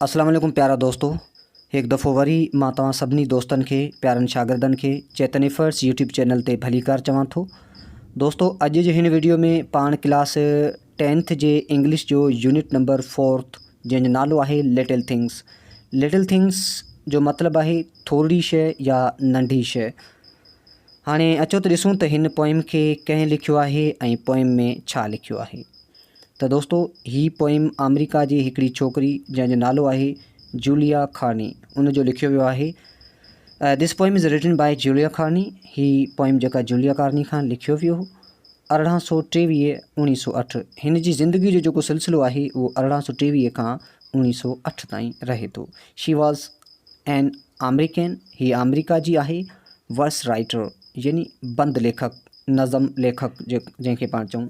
अस्सलाम वालेकुम प्यारा दोस्तों। एक दफ़ो वरी मां तव्हां सभिनी दोस्तनि खे प्यारनि शागिर्दनि खे चेतन एफर्ट्स यूट्यूब चैनल ते भली कार चवां थो। दोस्तों अॼु जे हिन वीडियो में पाण क्लास 10th जे इंग्लिश जो यूनिट नंबर 4 जंहिंजो नालो आहे लिटिल थिंग्स। लिटिल थिंग्स जो मतिलबु आहे थोरी शइ या नंढी शइ। हाणे अचो त ॾिसूं त हिन पोइम खे कंहिं लिखियो आहे ऐं पोइम में छा लिखियो आहे। तो दोस्तों ही पोइम अमेरिका जी हिकिड़ी छोकरी जंहिंजो नालो आहे जूलिया कार्नी उन जो लिखियो वियो आहे। This poem is written by Julia Carney. ही पोइम जेका जूलिया कार्नी खां लिखियो वियो हो 1823 1908। हिन जी ज़िंदगी जो जेको सिलसिलो आहे उहो 1823 खां 1908 ताईं रहे थो। She was an American. ही अमेरिका जी आहे। वर्स राइटर यानी बंद लेखक, नज़म लेखक जंहिंखे पाण चऊं।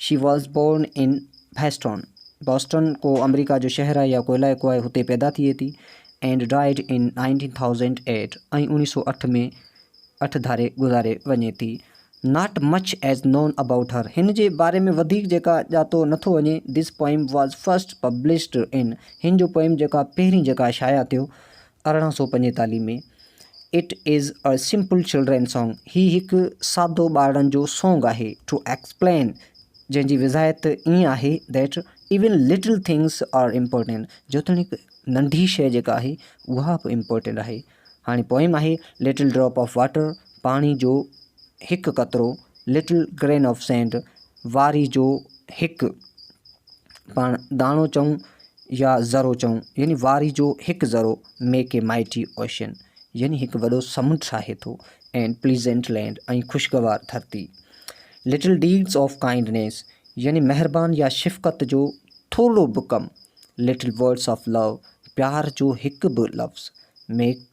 She was born in Boston. Boston को अमेरिका जो शहर आहे या को इलाइक़ो आहे, हुते पैदा थिए थी। एंड डाइड इन 1908 ऐं 1908 में 8 धारे गुज़ारे वञे थी। Not much as non about her. हिन जे बारे में वधीक जेका ॼातो नथो वञे। This poem was first published in. हिन जो पोइम जेका पहिरीं जेका शाया थियो 1845 में। It is a simple children song. ही हिकु सादो ॿारनि जो सॉन्ग आहे। टू एक्सप्लेन जंहिंजी विज़ायत ईअं आहे that even little things are important. जेतोणीकि नंढी शइ जेका आहे उहा बि इम्पोर्टेंट आहे। हाणे पोइम आहे लिटिल ड्रॉप ऑफ वाटर। पाणी जो हिकु कतरो। Little grain of sand. वारी जो हिकु पाण दाणो चऊं या ज़रो चऊं, यानी वारी जो हिकु ज़रो मेक ए माइटी ओशन, यानी हिकु वॾो समुंड ठाहे थो। एंड प्लीजेंट लैंड ऐं ख़ुशगवार धरती। लिटिल डीड्स ऑफ काइंडनेस यानी मेहरबान या शिफ़क़त जो थोरो बि कमु। लिटिल वर्ड्स ऑफ लव प्यार जो हिकु बि लफ़्ज़। Make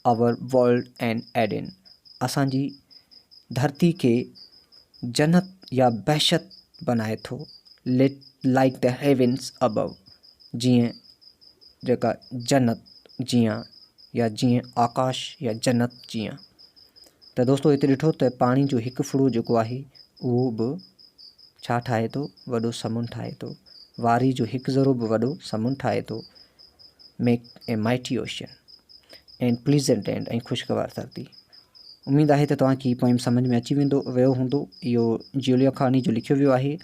our world and Eden असांजी धरती खे जन्नत या बहशत बनाए थो। लिट लाइक द हेवन्स अबव जीअं जेका जन्नत जीअं या जीअं आकाश या जन्नत जीअं। त दोस्तों हिते ॾिठो त पाणी जो हिकु फुड़ो जेको आहे उहो बि छा ठाहे थो, वॾो समुंड ठाहे थो। वारी जो हिकु ज़रो बि वॾो समुंड ठाहे थो। Make a mighty ocean and pleasant land ऐं ख़ुशगवार धरती। उम्मीद आहे त तव्हांखे हीअ पोइम सम्झ में अची वियो हूंदो। इहो जूलिया कार्नी जो लिखियो वियो आहे।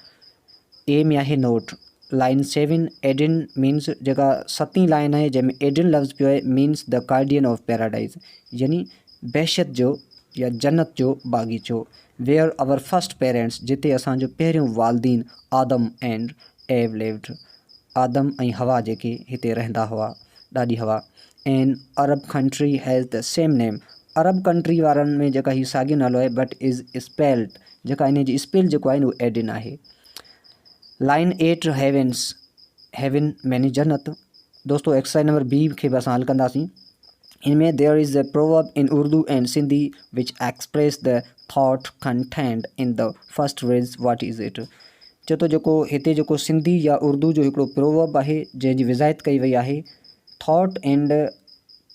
ए में आहे नोट। लाइन 7 एडन मीन्स जेका 7वीं लाइन आहे जंहिंमें एडन लफ़्ज़ पियो आहे means the guardian of paradise यानी बहशत जो या जन्नत जो बाग़ीचो। वेयर आवर फर्स्ट पेरेंट्स जिते असांजो पहिरियों वालदीन आदम एंड एव लिव्ड। आदम ऐं हवा जेके हिते रहंदा हुआ, ॾाढी हवा। And Arab country has the same name. Arab country वारनि में जेका हीउ साॻियो नालो आहे बट इज़ स्पेल्ड जेका इन जी स्पेल जेको आहे न उहो एडन आहे। Line 8 havens. हेवन मैनी जन्नत। दोस्तों एक्सरसाइज नंबर बी खे बि असां हल कंदासीं। इनमें देयर इज़ अ प्रोवर्ब इन Urdu and Sindhi which express the thought content in the first words what is it. चए थो जेको हिते जेको सिंधी या उर्दू जो हिकिड़ो प्रोवर्ब आहे जंहिंजी विज़ायत कई वई आहे thought and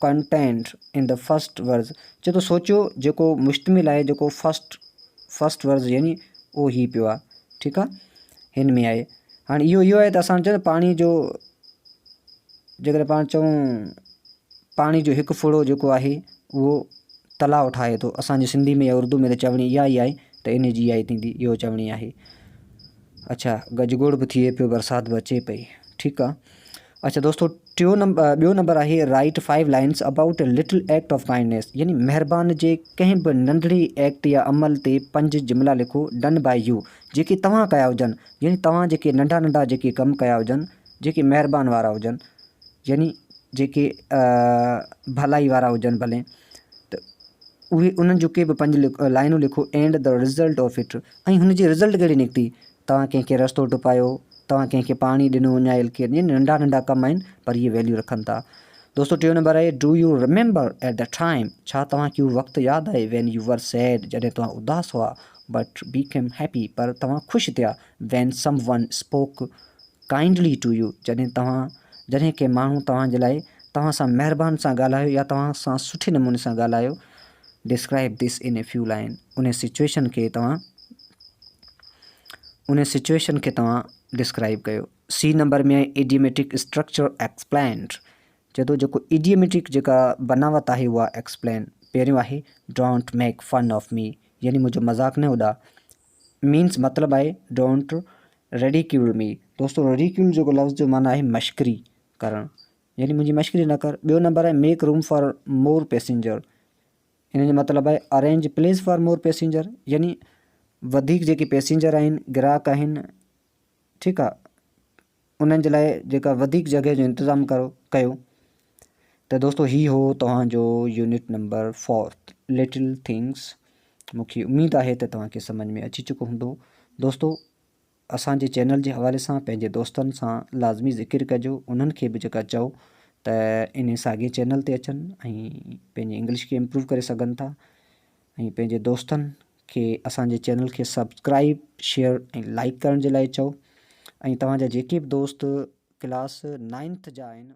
content in the first words. चए थो सोचियो जेको मुश्तमिल आहे जेको फर्स्ट वर्ड्स यानी उहो ही पियो आहे। ठीकु आहे, हिन में आहे। हाणे इहो आहे त असां चयो पाणी जो जेकॾहिं पाण चऊं पाणी जो हिकु फुड़ो जेको आहे उहो तलाउ ठाहे थो। असांजी सिंधी में या उर्दू में त चवणी इहा ई आहे त इन जी इहा ई थींदी, इहो चवणी आहे। अच्छा, गजगोड़ बि थिए पियो, बरसाति बि अचे पई। ठीकु आहे। अच्छा दोस्तों ॿियो नंबर आहे right 5 lines about a little act of kindness यानी महिरबान जे कंहिं बि नंढड़ी एक्ट या अमल ते 5 जुमिला लिखो डन बाय यू जेके तव्हां कया हुजनि, यानी तव्हां जेके नंढा नंढा जेके कमु कया हुजनि जेके महिरबान वारा हुजनि, यानी जेके भलाई वारा हुजनि भले, त उहे उन्हनि जो के बि 5 लाइनूं लिखो। And the result of it ऐं हुन जी रिज़ल्ट कहिड़ी निकिती। तव्हां कंहिंखे रस्तो टुपायो, तव्हां कंहिंखे पाणी ॾिनो विञाइल खे, नंढा नंढा कम आहिनि पर इहे वैल्यू रखनि था। दोस्तों टियों नंबर आहे do U remember at the time. छा तव्हांखे उहो वक़्तु यादि आहे वैन यू वर सैड जॾहिं तव्हां उदास हुआ बट बीकेम हैप्पी पर तव्हां ख़ुशि थिया। When someone spoke kindly to you जॾहिं के माण्हू तव्हांजे लाइ तव्हां सां महिरबानी सां ॻाल्हायो या तव्हां सां सुठे नमूने सां ॻाल्हायो। Describe this in a few line. उन सिचुएशन खे तव्हां डिस्क्राइब कयो। सी नंबर में आहे इडियोमेटिक स्ट्रक्चर एक्सप्लेंड। चए थो जेको इडियोमेटिक जेका बनावट आहे उहा एक्सप्लेन। पहिरियों आहे don't make fun of me, यानी मुंहिंजो मज़ाक न उॾा। मीन्स मतिलबु आहे डोंट रेडिक्यूल मी। दोस्तों रेडिक्यूल जेको लफ़्ज़ जो माना आहे मश्करी करणु, यानी मुंहिंजी मश्करी न कर। ॿियो नंबर आहे make room for more passenger. इन जो मतिलबु आहे arrange place for more passenger, यानी वधीक जेके पैसेंजर आहिनि, ग्राहक आहिनि, ठीकु आहे, उन्हनि जे लाइ जेका वधीक जॻह जो इंतज़ाम कयो। त दोस्तों ही हो तव्हांजो यूनिट नंबर 4 लिटिल थिंग्स। मूंखे उमेदु आहे त तव्हांखे सम्झ में अची चुको हूंदो। दोस्तों असांजे चैनल जे हवाले सां पंहिंजे दोस्तनि सां लाज़मी ज़िक्र कजो, उन्हनि खे बि जेका चओ त इन साॻे चैनल ते अचनि ऐं पंहिंजी इंग्लिश खे इम्प्रूव करे सघनि था। ऐं पंहिंजे दोस्तनि खे असांजे चैनल खे सब्सक्राइब, शेयर ऐं लाइक करण जे लाइ चओ। ऐं तव्हांजा जेके बि दोस्त क्लास 9th जा आहिनि